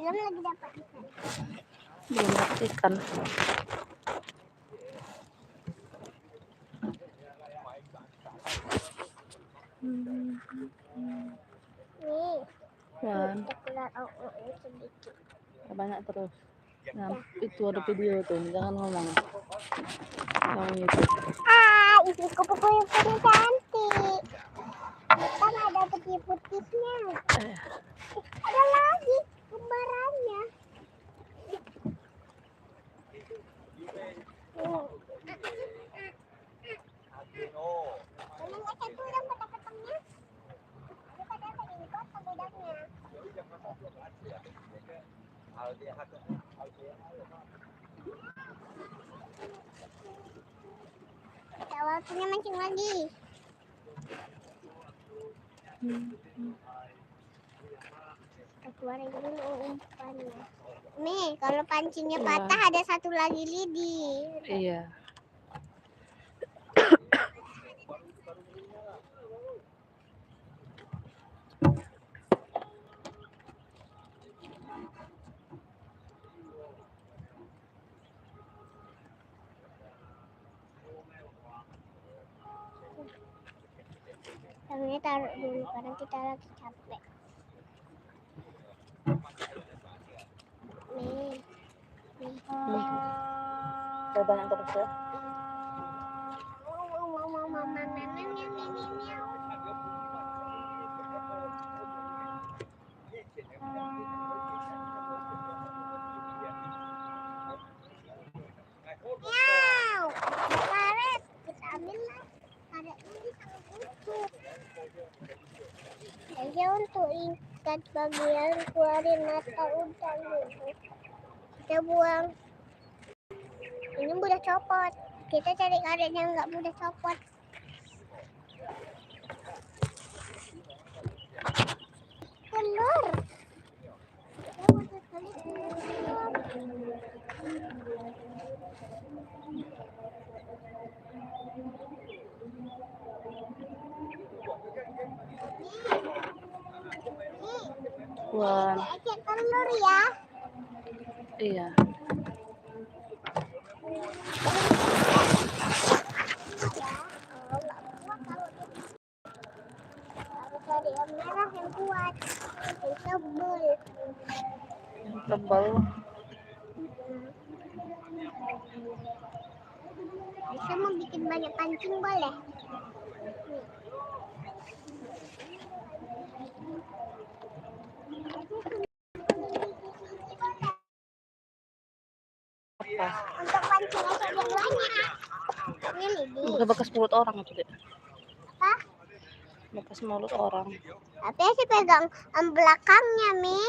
belum lagi dapat ikan. Belum dapat ikan. Nih, Wan, keluar sedikit. banyak terus. Nah, itu ada video tuh, jangan ngomong. Ngomong itu. Isi kupu-kupu yang paling cantik. Kan ada putih-putihnya. Ada lagi kembarannya. Boleh nggak satu yang potong-potongnya? Ini padahal tadi dipotong bedanya. Kita waktunya mancing lagi. Kita keluarin dulu umpannya. Nih, kalau pancingnya patah ada satu lagi lidi. Iya. Tangannya taruh dulu karena kita lagi capek. Nih. Banyak terus ya. Karet, kita ambil lah. Karet ini sangat busuk. Aja untuk ikat bagian keluarin mata udang dulu. Kita buang. Ini mudah copot. Kita cari karet yang nggak mudah copot. Telur. Wan. Ecek telur ya. Iya. Cari yang merah yang kuat, yang tebal. Yang tebal. Bisa mau bikin banyak pancing boleh. Apa? Untuk pancing aja yang banyak. Ini lidi. Bekas mulut orang itu deh. Hah? Bekas mulut orang. Tapi sih pegang belakangnya, Mi.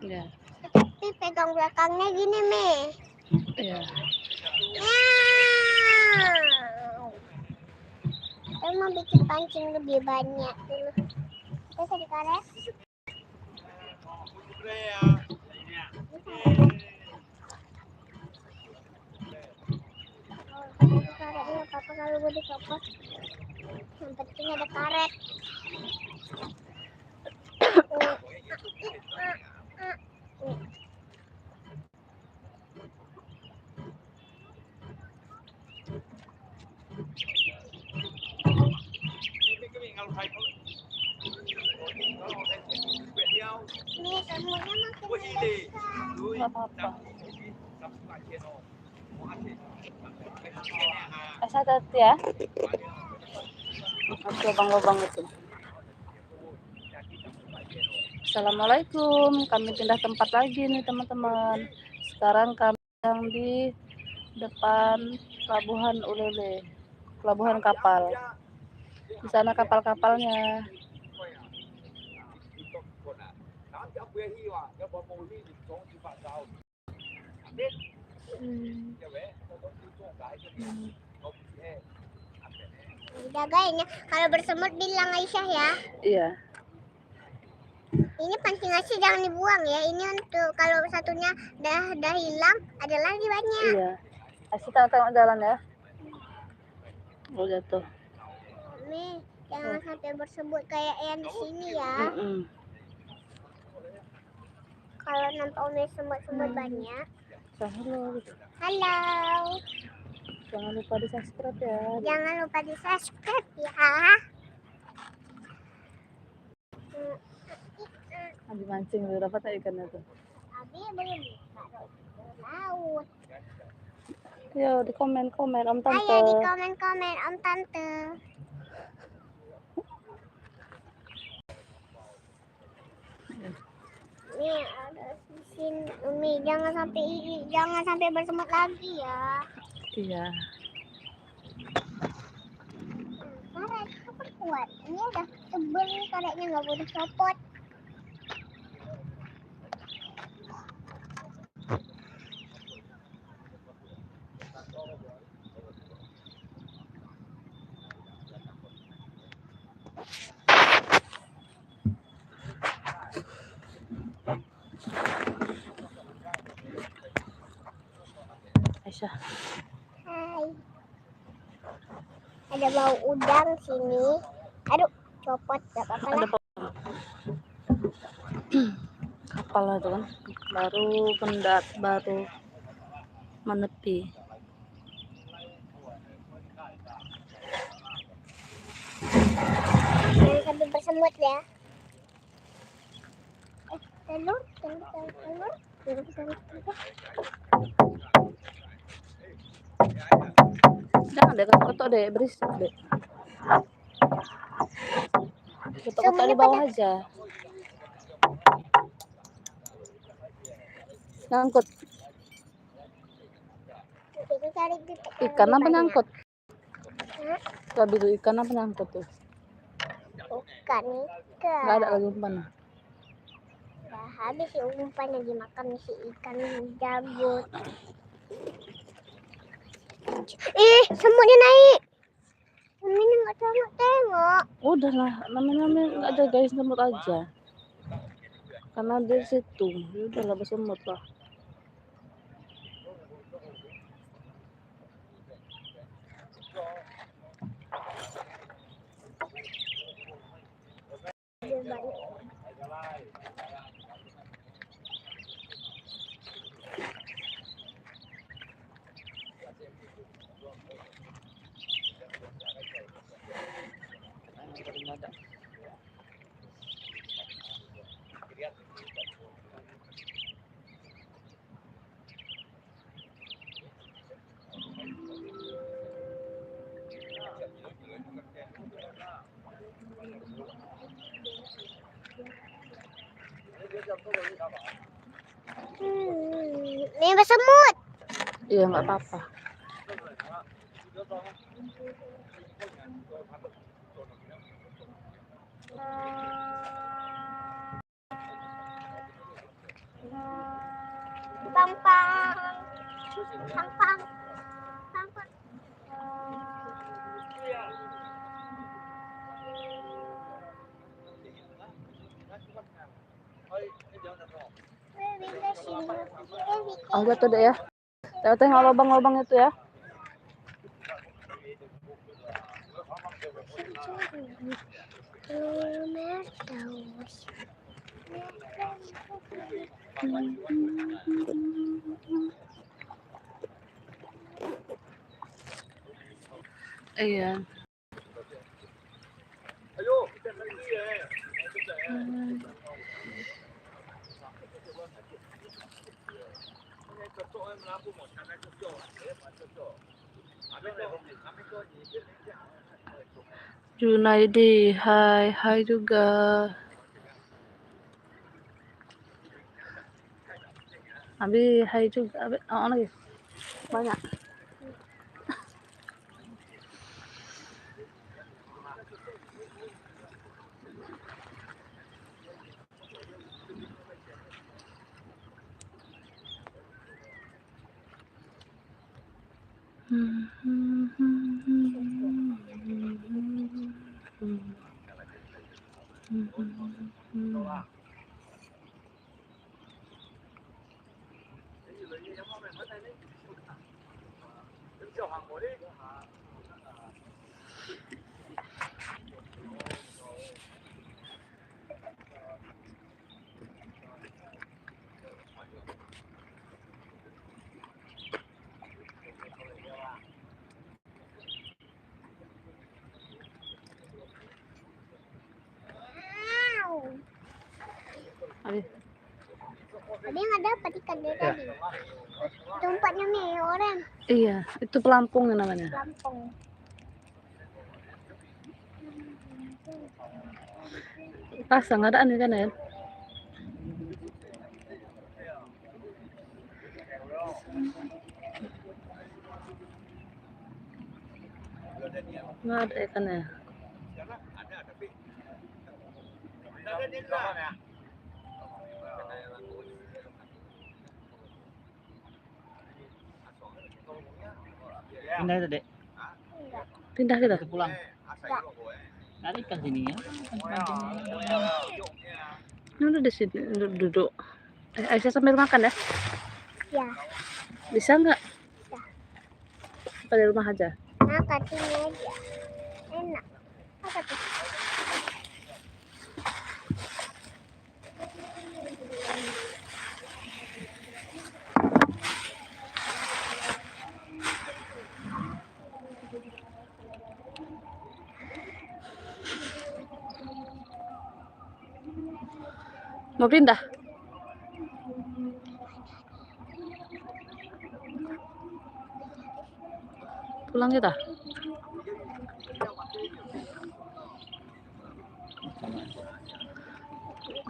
Iya. Tapi pegang belakangnya gini, Mi. Iya. Kita mau bikin pancing lebih banyak dulu. Kita cari karet. Karetnya apa-apa kalau gue dicopot. Yang penting ada karet. Nih, semuanya makin besar. Nggak apa-apa. Hati-hati ya. Lubang-lubang itu. Assalamualaikum. Kami pindah tempat lagi nih teman-teman. Sekarang kami sedang di depan Pelabuhan Ulele, pelabuhan kapal. Di sana kapal-kapalnya. Jagain ya. Kalau bersemut bilang Aisyah ya. Iya. Ini pancing aja jangan dibuang ya. Ini untuk kalau satunya dah hilang, ada lagi banyak. Iya. Asih tengok jalan ya. Oh jatuh. Nih, jangan sampai bersebut kayak yang di sini ya. kalau nampak Umi semut-semut banyak. Halo. Halo. Jangan lupa di subscribe ya. Jangan lupa di subscribe ya. Abi mancing lu dapat tak ikannya tuh? Abi belum laut. Yo di komen Om Tante. Ayo di komen Om Tante. Nih ada di sini Umi, jangan sampai bersemut lagi ya. Iya. Karet apa kuat? Ini udah tebel karetnya, nggak boleh copot. Aisyah. Hai. Ada bau udang sini. Aduh, copot gak apa-apa Ada lah. kapal itu kan baru menepi. Jangan sampai bersemut ya. Telur. Jangan deh kotor deh, berisik deh. Kotor di bawah aja. Nyangkut. Kita cari Ikan apa nyangkut? Hah? Tadi tuh ikan apa nyangkut tuh? Ikan. Nggak ada lagi umpan. Udah habis si umpannya dimakan si ikan jagut. Semutnya naik. Ini nggak tengok. Udah lah, namanya nggak ada guys, semut aja. Karena di situ, udah lah bersemut lah. Ini bersemut. Iya nggak apa-apa. Pang. Oh jatuh deh ya. Tengok lubang-lubang itu ya. Iya. Junaidi, hai juga. Abi, hai juga. Abi, lagi banyak. Ayo. Tadi nggak dapat ikan dari tadi. Tempatnya nih orang Iya, itu pelampung namanya. Lampung. Pasang ada nih kan ya? Nggak ada ikannya. Pindah itu, Dek. Pindah kita. Kita pulang. Enggak. Cari ikan sini ya. Ini udah di sini duduk. Aisyah sambil makan ya? Ya, Bisa nggak? Bisa. Apa di rumah aja? nah kakinya aja. Enak. Apa tuh? Mau pindah? Pulang kita?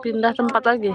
Pindah tempat lagi.